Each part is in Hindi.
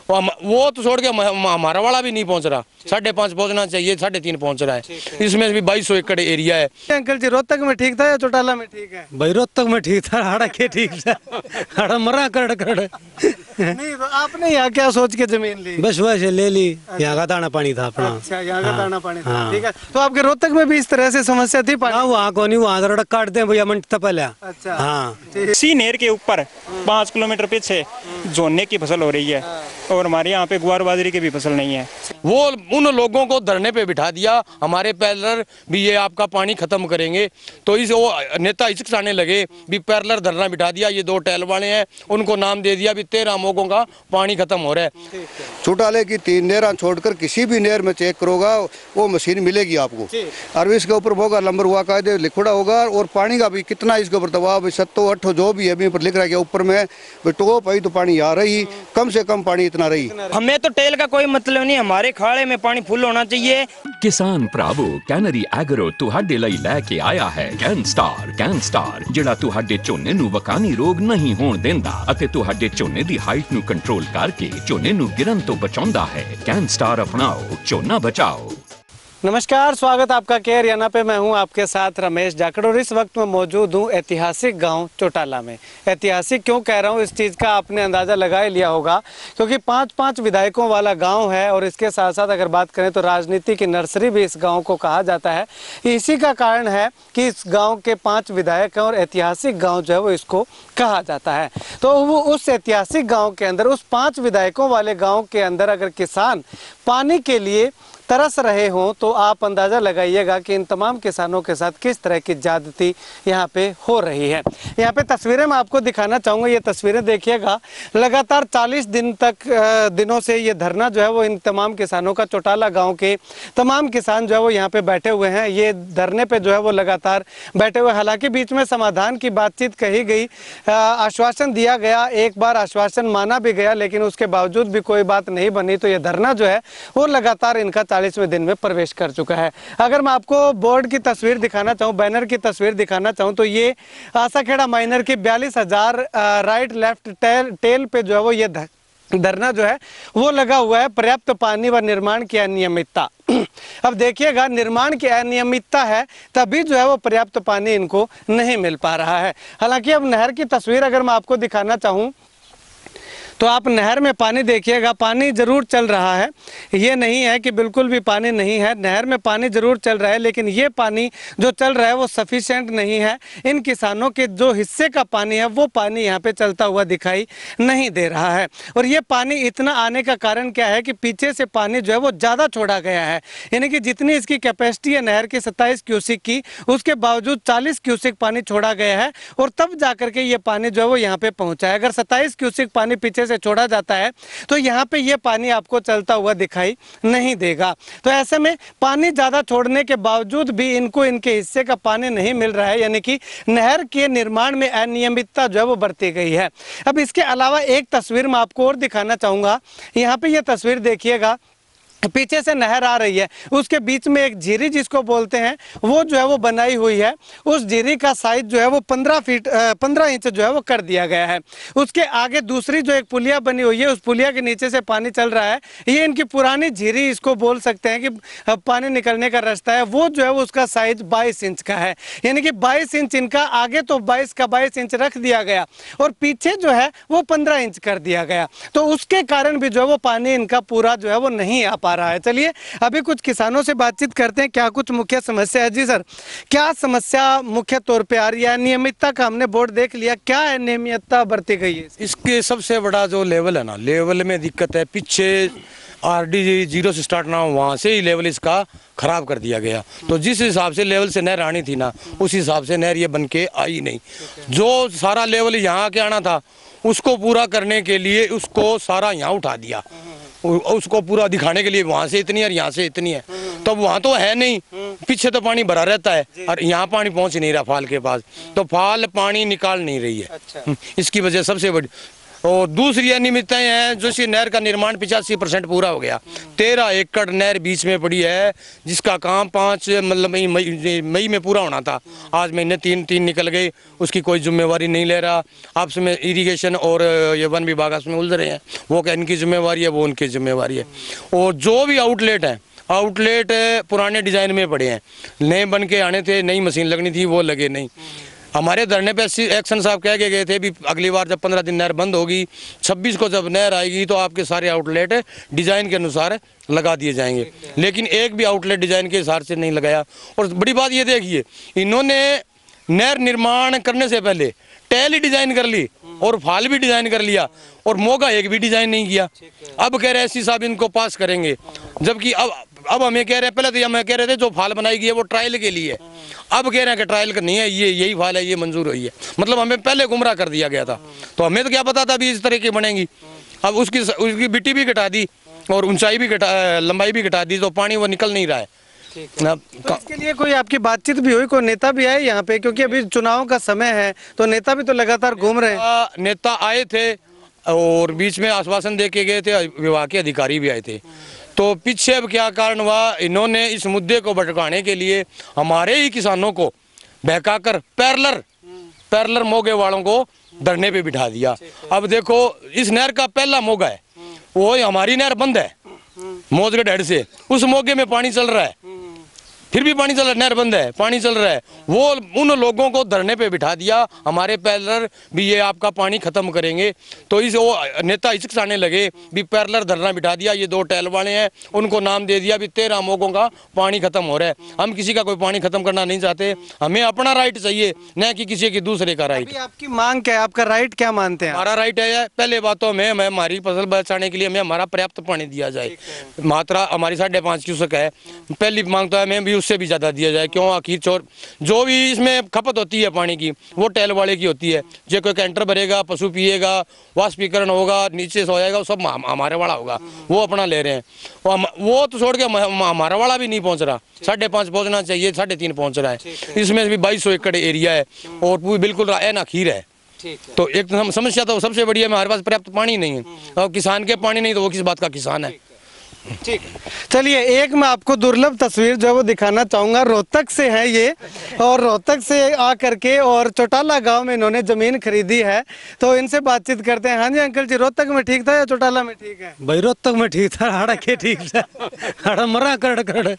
वो तो छोड़ के हमारा वाला भी नहीं पहुंच रहा, 5.5 पहुंचना चाहिए, 3.5 पहुंच रहा है। इसमें भी 2200 एकड़ एरिया है। अंकल जी रोहतक में ठीक था या चौटाला में ठीक है? भाई रोहतक में ठीक था, हाड़ा के ठीक था, हाड़ा मरा कर नहीं तो आपने यहाँ क्या सोच के जमीन ली? बस वैसे ले ली, यहाँ का दाना पानी था अपना। अच्छा, यहाँ का दाना पानी था, ठीक है। तो आपके रोहतक में भी इस तरह से समस्या थी पानी? वहाँ को नहीं, वहाँ रड़क काटते हैं भैया मंट पहले। अच्छा, हाँ, सी नहर के ऊपर 5 किलोमीटर पीछे झोने की फसल हो रही है और हमारे यहाँ पे गुआर बाजरे की भी फसल नहीं है। वो उन लोगों को धरने पे बिठा दिया, हमारे पैरलर भी ये आपका पानी खत्म करेंगे, तो इस वो नेता हिचकिचाने लगे भी पैरलर धरना बिठा दिया। ये 2 टैल वाले हैं, उनको नाम दे दिया भी 13 मोगों का पानी खत्म हो रहा है। चौटाले की 3 नहर छोड़कर किसी भी नहर में चेक करोगा वो मशीन मिलेगी आपको, और इसके ऊपर होगा नंबर हुआ कायदे लिखड़ा होगा, और पानी का भी कितना इसके ऊपर दबाव 7-8 जो भी है पर लिख रहा है ऊपर में टोप आई तो पानी आ रही, कम से कम पानी इतना रही। हमें तो टेल का कोई मतलब नहीं, हमारे खाड़े में पानी फुल होना चाहिए। किसान भरावो कैनरी एग्रो तुहाडे लई लेके आया है कैन स्टार जिहड़ा तुहाडे झोने नूं वकानी रोग नहीं होण देंदा अते तुहाडे झोने दी हाइट नूं कंट्रोल करके झोने नूं गिरन तो बचाउंदा है। कैन स्टार अपनाओ, झोना बचाओ। नमस्कार, स्वागत आपका के हरियाणा पे। मैं हूं आपके साथ रमेश जाखड़ और इस वक्त मैं मौजूद हूं ऐतिहासिक गांव चौटाला में। ऐतिहासिक क्यों कह रहा हूं, इस चीज़ का आपने अंदाज़ा लगा ही लिया होगा, क्योंकि 5 विधायकों वाला गांव है और इसके साथ साथ अगर बात करें तो राजनीति की नर्सरी भी इस गाँव को कहा जाता है। इसी का कारण है कि इस गाँव के 5 विधायक हैं और ऐतिहासिक गाँव जो है वो इसको कहा जाता है। तो वो उस ऐतिहासिक गाँव के अंदर, उस 5 विधायकों वाले गाँव के अंदर अगर किसान पानी के लिए तरस रहे हों तो आप अंदाज़ा लगाइएगा कि इन तमाम किसानों के साथ किस तरह की ज्यादती यहाँ पे हो रही है। यहाँ पे तस्वीरें मैं आपको दिखाना चाहूँगा, ये तस्वीरें देखिएगा। लगातार 40 दिनों से ये धरना जो है वो इन तमाम किसानों का, चौटाला गांव के तमाम किसान जो है वो यहाँ पे बैठे हुए हैं। ये धरने पे जो है वो लगातार बैठे हुए, हालांकि बीच में समाधान की बातचीत कही गई, आश्वासन दिया गया, एक बार आश्वासन माना भी गया, लेकिन उसके बावजूद भी कोई बात नहीं बनी। तो ये धरना जो है वो लगातार इनका 40वें दिन में प्रवेश कर चुका है। अगर मैं आपको बोर्ड की तस्वीर दिखाना चाहूँ, बैनर की तस्वीर दिखाना चाहूँ, तो ये आसाखेड़ा माइनर की 42,000 राइट लेफ्ट टेल पे जो है वो ये धरना जो है वो लगा हुआ है। पर्याप्त पानी व निर्माण की अनियमितता। अब देखिएगा, निर्माण की अनियमितता है तभी जो है वो पर्याप्त पानी इनको नहीं मिल पा रहा है। हालांकि अब नहर की तस्वीर अगर मैं आपको दिखाना चाहूँ तो आप नहर में पानी देखिएगा, पानी ज़रूर चल रहा है, ये नहीं है कि बिल्कुल भी पानी नहीं है। नहर में पानी ज़रूर चल रहा है, लेकिन ये पानी जो चल रहा है वो सफिशिएंट नहीं है। इन किसानों के जो हिस्से का पानी है वो पानी यहाँ पे चलता हुआ दिखाई नहीं दे रहा है। और ये पानी इतना आने का कारण क्या है कि पीछे से पानी जो है वो ज़्यादा छोड़ा गया है, यानी कि जितनी इसकी कैपेसिटी है नहर की 27 क्यूसिक की, उसके बावजूद 40 क्यूसिक पानी छोड़ा गया है और तब जा करके ये पानी जो है वो यहाँ पे पहुँचा है। अगर 27 क्यूसिक पानी पीछे से छोड़ा जाता है तो यहाँ पे ये पानी आपको चलता हुआ दिखाई नहीं देगा। तो ऐसे में पानी ज़्यादा छोड़ने के बावजूद भी इनको इनके हिस्से का पानी नहीं मिल रहा है, यानी कि नहर के निर्माण में अनियमितता जो है वो बढ़ती गई है। अब इसके अलावा एक तस्वीर मैं आपको और दिखाना चाहूँगा। यहाँ पे ये तस्वीर देखिएगा, पीछे से नहर आ रही है, उसके बीच में एक झीरी जिसको बोलते हैं वो जो है वो बनाई हुई है। उस झीरी का साइज जो है वो 15 इंच जो है वो कर दिया गया है। उसके आगे दूसरी जो एक पुलिया बनी हुई है, उस पुलिया के नीचे से पानी चल रहा है। ये इनकी पुरानी झीरी इसको बोल सकते हैं कि पानी निकलने का रास्ता है, वो जो है वो उसका साइज 22 इंच का है, यानी कि 22 इंच इनका आगे तो 22 का 22 इंच रख दिया गया और पीछे जो है वो 15 इंच कर दिया गया। तो उसके कारण भी जो है वो पानी इनका पूरा जो है वो नहीं आ पा रहा है। चलिए अभी कुछ किसानों से बातचीत करते हैं, क्या कुछ मुख्य समस्या है। जी सर, क्या समस्या मुख्य तौर पे आ रही है? अनियमितता का हमने बोर्ड देख लिया, क्या अनियमितता बरती गई है? इसके सबसे बड़ा जो लेवल है ना, लेवल में दिक्कत है। पीछे RD 0 से स्टार्ट ना हो, वहाँ से ही लेवल इसका खराब कर दिया गया। तो जिस हिसाब से लेवल से नहर आनी थी ना, उस हिसाब से नहर ये बन के आई नहीं। जो सारा लेवल यहाँ के आना था उसको पूरा करने के लिए उसको सारा यहाँ उठा दिया, उसको पूरा दिखाने के लिए वहाँ से इतनी है और यहाँ से इतनी है। तो वहाँ तो है नहीं, पीछे तो पानी भरा रहता है और यहाँ पानी पहुँच नहीं रहा फाल के पास, तो फाल पानी निकाल नहीं रही है। अच्छा। इसकी वजह सबसे बड़ी। और दूसरी अनियमितताएं हैं, जो इसी नहर का निर्माण 85% पूरा हो गया। 13 एकड़ नहर बीच में पड़ी है, जिसका काम 5 मतलब मई में पूरा होना था। आज महीने 3 निकल गए, उसकी कोई जिम्मेवारी नहीं ले रहा। आपस में इरिगेशन और ये वन विभाग आपस में उलझ रहे हैं, वो क्या इनकी जिम्मेवारी है, वो उनकी जिम्मेवारी है। और जो भी आउटलेट है, आउटलेट पुराने डिजाइन में पड़े हैं, नए बन के आने थे, नई मशीन लगनी थी, वो लगे नहीं। हमारे धरने पे एक्शन साहब कह के गए थे भी अगली बार जब 15 दिन नहर बंद होगी, 26 को जब नहर आएगी तो आपके सारे आउटलेट डिजाइन के अनुसार लगा दिए जाएंगे। लेकिन एक भी आउटलेट डिजाइन के हिसाब से नहीं लगाया। और बड़ी बात ये देखिए, इन्होंने नहर निर्माण करने से पहले टैल ही डिजाइन कर ली और फाल भी डिजाइन कर लिया, और मोगा एक भी डिजाइन नहीं किया। अब कह रहे एससी साहब इनको पास करेंगे, जबकि अब हमें कह रहे हैं, पहले तो हमें कह रहे थे जो फाल बनाई गई है वो ट्रायल के लिए, अब कह रहे हैं कि ट्रायल का नहीं है, ये यही फाल है, ये मंजूर हुई है। मतलब हमें पहले गुमराह कर दिया गया था, तो हमें तो क्या पता था अभी इस तरह की बनेंगी। अब उसकी बिट्टी भी घटा दी और ऊंचाई भी घटा, लंबाई भी घटा दी, तो पानी वो निकल नहीं रहा है। तो इसके लिए कोई आपकी बातचीत भी हुई, कोई नेता भी आए यहाँ पे, क्योंकि अभी चुनाव का समय है, तो नेता भी तो लगातार घूम रहे हैं। नेता आए थे और बीच में आश्वासन दे के गए थे, विभाग के अधिकारी भी आए थे। तो पीछे अब क्या कारण हुआ, इन्होंने इस मुद्दे को भटकाने के लिए हमारे ही किसानों को बहकाकर पैरेलर मोगे वालों को धरने पे बिठा दिया। अब देखो, इस नहर का पहला मोगा है, वो हमारी नहर बंद है मौजगढ़ हेड से, उस मोगे में पानी चल रहा है, फिर भी पानी चल रहा है, नहर बंद है, पानी चल रहा है। वो उन लोगों को धरने पे बिठा दिया, हमारे पैरेलर भी ये आपका पानी खत्म करेंगे। तो इस वो नेता हिचकिचाने लगे भी पैरेलर धरना बिठा दिया, ये 2 टैल वाले हैं, उनको नाम दे दिया भी 13 मोगों का पानी खत्म हो रहा है। हम किसी का कोई पानी खत्म करना नहीं चाहते, हमें अपना राइट चाहिए, न कि किसी की दूसरे का राइट। आपकी मांग क्या है, आपका राइट क्या मानते हैं? हमारा राइट है, पहले बातों में हमारी फसल बचाने के लिए हमें हमारा पर्याप्त पानी दिया जाए। मात्रा हमारी 5.5 क्यूसेक है, पहली मांग तो है, हमें भी उससे भी ज्यादा दिया जाए। क्यों, आखिर जो भी इसमें खपत होती है पानी की, वो टैल वाले की होती है। जो कोई कैंटर भरेगा, पशु पिएगा, वाष्पीकरण होगा, नीचे से हो जाएगा, वो सब हमारे वाला होगा, वो अपना ले रहे हैं। वो तो छोड़ के हमारा वाला भी नहीं पहुंच रहा, 5.5 पहुंचना चाहिए, 3.5 पहुंच रहा है। इसमें भी 2200 एकड़ एरिया है और पूरी बिल्कुल एन अखीर है। तो एक समस्या तो सबसे बड़ी है, हमारे पास पर्याप्त पानी नहीं है, और किसान के पानी नहीं तो वो किस बात का किसान है। ठीक, चलिए एक मैं आपको दुर्लभ तस्वीर जो है वो दिखाना चाहूँगा। रोहतक से है ये, और रोहतक से आकर के और चौटाला गांव में इन्होंने ज़मीन खरीदी है, तो इनसे बातचीत करते हैं। हाँ जी अंकल जी, रोहतक में ठीक था या चौटाला में ठीक है? भाई रोहतक में ठीक था, हाड़ा के ठीक था, हाड़ा मरा कर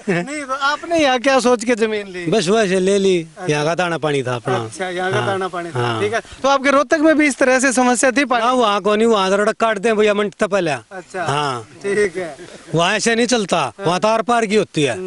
नहीं, तो आपने यहाँ क्या सोच के जमीन ली? बस वैसे ले ली, यहाँ का दाना पानी था अपना। अच्छा, यहाँ का दाना पानी था, ठीक है। तो आपके रोहतक में भी इस तरह से समस्या थी? वहाँ को नहीं, वहाँ रोड काट दे भैया मंट था पहले। अच्छा, हाँ ठीक है। वहाँ ऐसे नहीं चलता, वहाँ तार पार की होती है।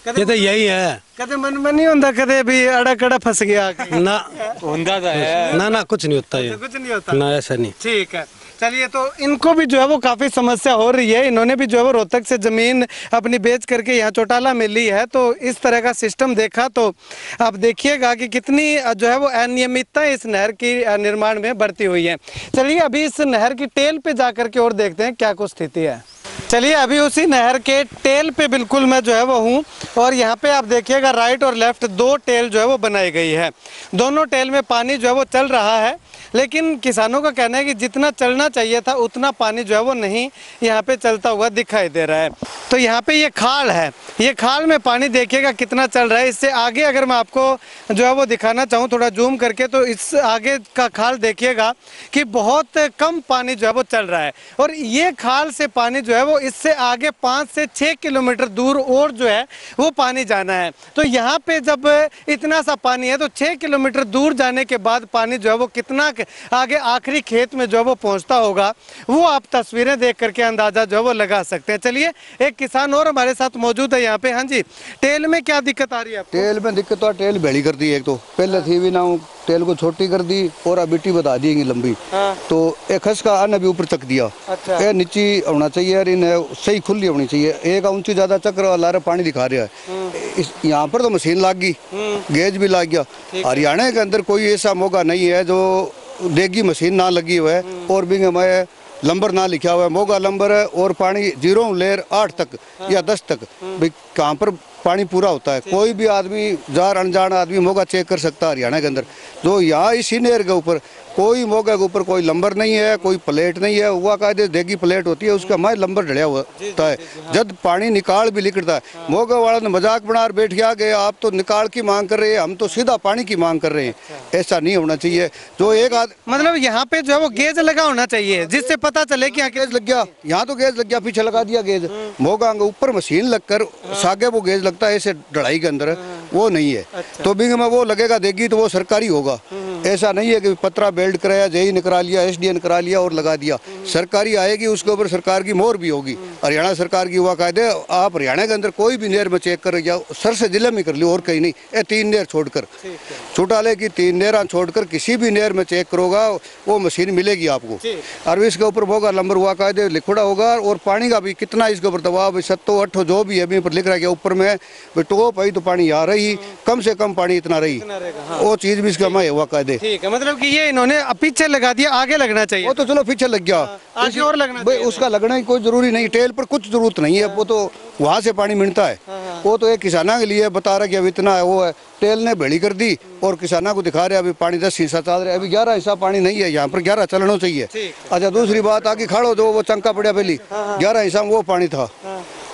ये तो यही है, कदे मन में नहीं होता कदे भी अड़ा कड़ा फंस गया ना ना कुछ नहीं होता, ये कुछ नहीं होता ना, ऐसा नहीं। ठीक है, चलिए तो इनको भी जो है वो काफ़ी समस्या हो रही है। इन्होंने भी जो है वो रोहतक से ज़मीन अपनी बेच करके यहाँ चौटाला में ली है। तो इस तरह का सिस्टम देखा तो आप देखिएगा कि कितनी जो है वो अनियमितता इस नहर की निर्माण में बढ़ती हुई है। चलिए अभी इस नहर की टेल पे जा कर के और देखते हैं क्या कुछ स्थिति है। चलिए अभी उसी नहर के टेल पे बिल्कुल मैं जो है वो हूँ, और यहाँ पे आप देखिएगा राइट और लेफ्ट 2 टेल जो है वो बनाई गई है। दोनों टेल में पानी जो है वो चल रहा है, लेकिन किसानों का कहना है कि जितना चलना चाहिए था उतना पानी जो है वो नहीं यहाँ पे चलता हुआ दिखाई दे रहा है। तो यहाँ पे ये खाल है, ये खाल में पानी देखिएगा कितना चल रहा है। इससे आगे अगर मैं आपको जो है वो दिखाना चाहूँ थोड़ा जूम करके, तो इस आगे का खाल देखिएगा कि बहुत कम पानी जो है वो चल रहा है। और ये खाल से पानी जो है वो इससे आगे 5 से 6 किलोमीटर दूर और जो है वो पानी जाना है। तो यहाँ पे जब इतना सा पानी है तो 6 किलोमीटर दूर जाने के बाद पानी जो है वो कितना आगे आखिरी खेत में जो है वो पहुँचता होगा, वो आप तस्वीरें देख करके अंदाजा जो है वो लगा सकते हैं। चलिए एक किसान और हमारे साथ मौजूद है यहाँ पे। हाँ जी, टेल में क्या दिक्कत आ रही है आपको? टेल में दिक्कत तो टेल बेड़ी कर दी, एक तो पहले थी भी ना, टेल को छोटी कर दी और अब बिट्टी बता दी लंबी। हाँ। तो एक खस का अन्न भी ऊपर चक दिया। अच्छा। ये नीचे होना चाहिए और इन्हें सही खुली होनी चाहिए। एक ऊंची ज्यादा चक्र वाला पानी दिखा रहा है। यहाँ पर तो मशीन लाग गई, गेज भी लाग गया। हरियाणा के अंदर कोई ऐसा मौका नहीं है जो देगी मशीन ना लगी हुआ है और भी में लंबर ना लिखा हुआ है। मोगा लंबर है और पानी 0 लेयर 8 तक या 10 तक भाई कहाँ पर पानी पूरा होता है। कोई भी आदमी जार अनजान आदमी मोगा चेक कर सकता है हरियाणा के अंदर। जो यहाँ इसी नहर के ऊपर कोई मौके के ऊपर कोई लंबर नहीं है, कोई प्लेट नहीं है। हुआ कायदे देगी प्लेट होती है, उसका हमारे लंबर ढड़िया होता है। जब पानी निकाल भी निकलता है, मौके वाला ने मजाक बना बैठ गया, आप तो निकाल की मांग कर रहे हैं, हम तो सीधा पानी की मांग कर रहे हैं। ऐसा नहीं होना चाहिए। जो एक मतलब यहाँ पे जो है वो गेज लगा होना चाहिए, जिससे पता चले कि गेज लग गया, यहाँ तो गेज लग गया, पीछे लगा दिया गेज। मौका ऊपर मशीन लगकर सागे वो गेज लगता है ऐसे ढड़ाई के अंदर, वो नहीं है। तो बिंग में वो लगेगा देगी तो वो सरकारी होगा। ऐसा नहीं है कि पत्रा बेल्ट कराया, जेई ने करा लिया, एसडीएन करा लिया और लगा दिया। सरकारी आएगी, उसके ऊपर सरकार की मोहर भी होगी। हरियाणा सरकार की हुआ कायदे, आप हरियाणा के अंदर कोई भी नहर में चेक कर जाओ, सर से जिले में कर लो और कहीं नहीं। ये 3 नहर छोड़कर चौटाले की 3 नहर छोड़कर किसी भी नहर में चेक करोगा वो मशीन मिलेगी आपको। और इसके ऊपर होगा नंबर हुआ कायदे लिखा होगा, और पानी का भी कितना इसके ऊपर दबाव 7-8 जो भी अभी पर लिख रहा है ऊपर में टोप आई तो पानी आ रही, कम से कम पानी इतना रही, वो चीज भी इसका मैं हुआ कायदे। ठीक है, मतलब कि ये इन्होंने पीछे लगा दिया, आगे लगना चाहिए। वो तो चलो पीछे लग गया, आगे और लगना चाहिए। उसका लगना ही कोई जरूरी नहीं, टेल पर कुछ जरूरत नहीं है। वो तो वहाँ से पानी मिलता है, वो तो एक किसाना के लिए बता रहा कि अब इतना है, वो है टेल ने भेड़ी कर दी और किसाना को दिखा रहे अभी पानी 10 हिस्सा चल रहा है, अभी 11 हिस्सा पानी नहीं है, यहाँ पर 11 चलना चाहिए। अच्छा, दूसरी बात आगे खाड़ो जो वो चंका पड़ा पहली 11 हिस्सा में वो पानी था,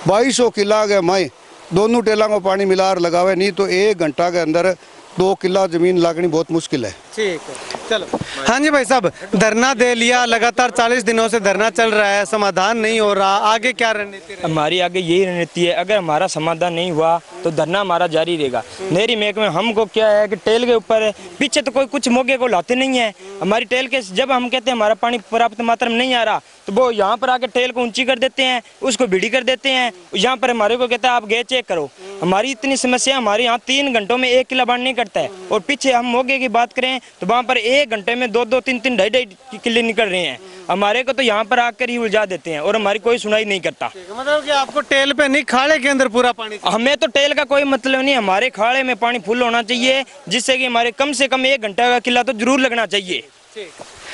2200 किला गए माए, दोनों टेला को पानी मिला लगावे, नहीं तो 1 घंटा के अंदर 2 किला जमीन लागनी बहुत मुश्किल है। ठीक है, चलो। हाँ जी भाई साहब, धरना दे लिया, लगातार 40 दिनों से धरना चल रहा है, समाधान नहीं हो रहा, आगे क्या रणनीति रहेगी? हमारी आगे यही रणनीति है, अगर हमारा समाधान नहीं हुआ तो धरना हमारा जारी रहेगा। नहरी महकमे हमको क्या है कि टेल के ऊपर पीछे तो कोई कुछ मौके को लाते नहीं है। हमारी टेल के जब हम कहते हैं हमारा पानी पर्याप्त मात्रा में नहीं आ रहा तो वो यहाँ पर आके टेल को ऊंची कर देते हैं, उसको भिड़ी कर देते हैं। यहाँ पर हमारे को कहता है आप गेज चेक करो। हमारी इतनी समस्या, हमारे यहाँ 3 घंटों में 1 किला बाढ़ नहीं करता है, और पीछे हम मौके की बात करें तो वहाँ पर 1 घंटे में 2-2, 3-3, 2.5 किले निकल रहे हैं। हमारे को तो यहाँ पर आकर ही उलझा देते हैं और हमारी कोई सुनाई नहीं करता। मतलब कि आपको टेल पे नहीं, खाड़े के अंदर पूरा पानी चाहिए। हमें तो टेल का कोई मतलब नहीं, हमारे खाड़े में पानी फुल होना चाहिए, जिससे कि हमारे कम से कम 1 घंटा का किला तो जरूर लगना चाहिए।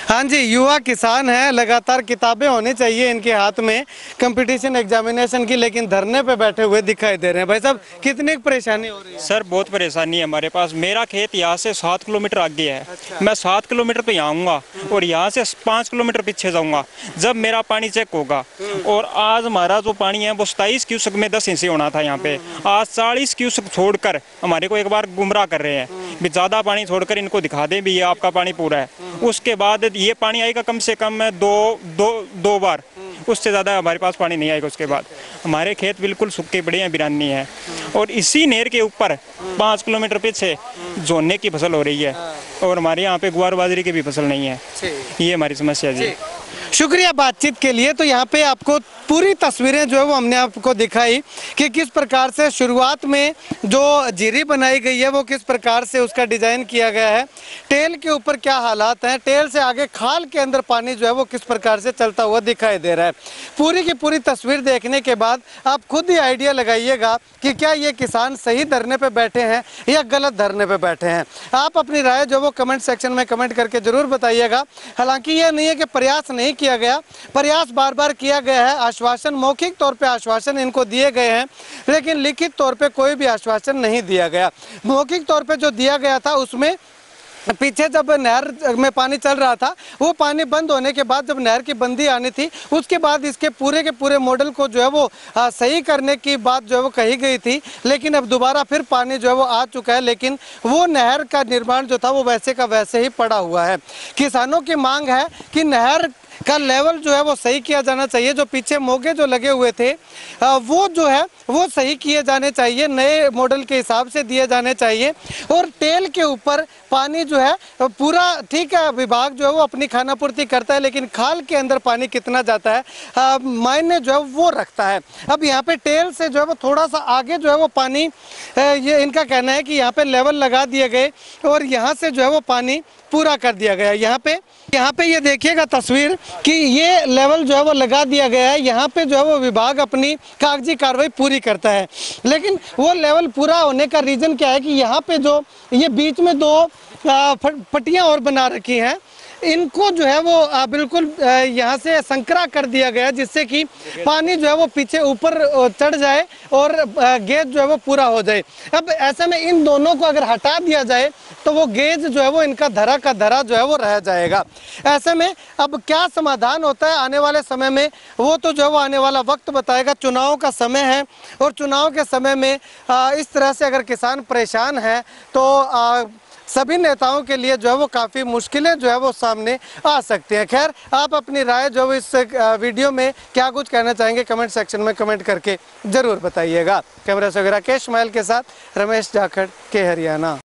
हाँ जी, युवा किसान हैं, लगातार किताबें होनी चाहिए इनके हाथ में कंपटीशन एग्जामिनेशन की, लेकिन धरने पे बैठे हुए दिखाई दे रहे हैं। भाई साहब, कितनी परेशानी हो रही है? सर बहुत परेशानी है हमारे पास। मेरा खेत यहाँ से 7 किलोमीटर आगे है। मैं 7 किलोमीटर पे यहाँ आऊँगा और यहाँ से 5 किलोमीटर पीछे जाऊँगा जब मेरा पानी चेक होगा। और आज हमारा जो पानी है वो 27 क्यूसेक में 10 इंच होना था, यहाँ पे आज 40 क्यूसेक छोड़कर हमारे को एक बार गुमराह कर रहे हैं भी ज़्यादा पानी छोड़कर इनको दिखा दें भी ये आपका पानी पूरा है। उसके बाद ये पानी आएगा कम से कम दो बार, उससे ज़्यादा हमारे पास पानी नहीं आएगा। उसके बाद हमारे खेत बिल्कुल सूखे पड़े हैं, बिरानी है, और इसी नहर के ऊपर 5 किलोमीटर पीछे झोने की फसल हो रही है, और हमारे यहाँ पे गुआर बाजरे की भी फसल नहीं है। ये हमारी समस्या जी। शुक्रिया बातचीत के लिए। तो यहाँ पे आपको पूरी तस्वीरें जो है वो हमने आपको दिखाई कि किस प्रकार से शुरुआत में जो जीरी बनाई गई है वो किस प्रकार से उसका डिजाइन किया गया है, टेल के ऊपर क्या हालात हैं, टेल से आगे खाल के अंदर पानी जो है वो किस प्रकार से चलता हुआ दिखाई दे रहा है। पूरी की पूरी तस्वीर देखने के बाद आप खुद ही आइडिया लगाइएगा कि क्या ये किसान सही धरने पे बैठे हैं या गलत धरने पे बैठे हैं। आप अपनी राय जो वो कमेंट सेक्शन में कमेंट करके जरूर बताइएगा। हालांकि ये नहीं है कि प्रयास नहीं किया गया, प्रयास बार बार किया गया है, आश्वासन मौखिक तौर पे आश्वासन इनको दिए गए हैं, लेकिन लिखित तौर पे कोई भी आश्वासन नहीं दिया गया। मौखिक तौर पे जो दिया गया था उसमें पीछे जब नहर में पानी चल रहा था, वो पानी बंद होने के बाद जब नहर की बंदी आनी थी उसके बाद इसके पूरे के पूरे मॉडल को जो है वो सही करने की बात जो है वो कही गई थी। लेकिन अब दोबारा फिर पानी जो है वो आ चुका है, लेकिन वो नहर का निर्माण जो था वो वैसे का वैसे ही पड़ा हुआ है। किसानों की मांग है कि नहर का लेवल जो है वो सही किया जाना चाहिए। जो पीछे मोगे जो लगे हुए थे वो जो है वो सही किए जाने चाहिए, नए मॉडल के हिसाब से दिए जाने चाहिए। और टेल के ऊपर पानी जो है पूरा ठीक है, विभाग जो है वो अपनी खानापूर्ति करता है, लेकिन खाल के अंदर पानी कितना जाता है मायने जो है वो रखता है। अब यहाँ पे टेल से जो है वो थोड़ा सा आगे जो है वो पानी, ये इनका कहना है कि यहाँ पे लेवल लगा दिए गए और यहाँ से जो है वो पानी पूरा कर दिया गया। यहाँ पे ये देखिएगा तस्वीर कि ये लेवल जो है वो लगा दिया गया है। यहाँ पे जो है वो विभाग अपनी कागजी कार्रवाई पूरी करता है, लेकिन वो लेवल पूरा होने का रीज़न क्या है कि यहाँ पे जो ये बीच में 2 पट्टियाँ और बना रखी हैं, इनको जो है वो बिल्कुल यहाँ से संकरा कर दिया गया, जिससे कि पानी जो है वो पीछे ऊपर चढ़ जाए और गेज जो है वो पूरा हो जाए। अब ऐसे में इन दोनों को अगर हटा दिया जाए तो वो गेज जो है वो इनका धरा का धरा जो है वो रह जाएगा। ऐसे में अब क्या समाधान होता है आने वाले समय में, वो तो जो है वो आने वाला वक्त बताएगा। चुनाव का समय है और चुनाव के समय में इस तरह से अगर किसान परेशान है तो सभी नेताओं के लिए जो है वो काफ़ी मुश्किलें जो है वो सामने आ सकती हैं। खैर, आप अपनी राय जो है इस वीडियो में क्या कुछ कहना चाहेंगे कमेंट सेक्शन में कमेंट करके ज़रूर बताइएगा। कैमरा से राकेश माइल के साथ रमेश जाखड़ के हरियाणा।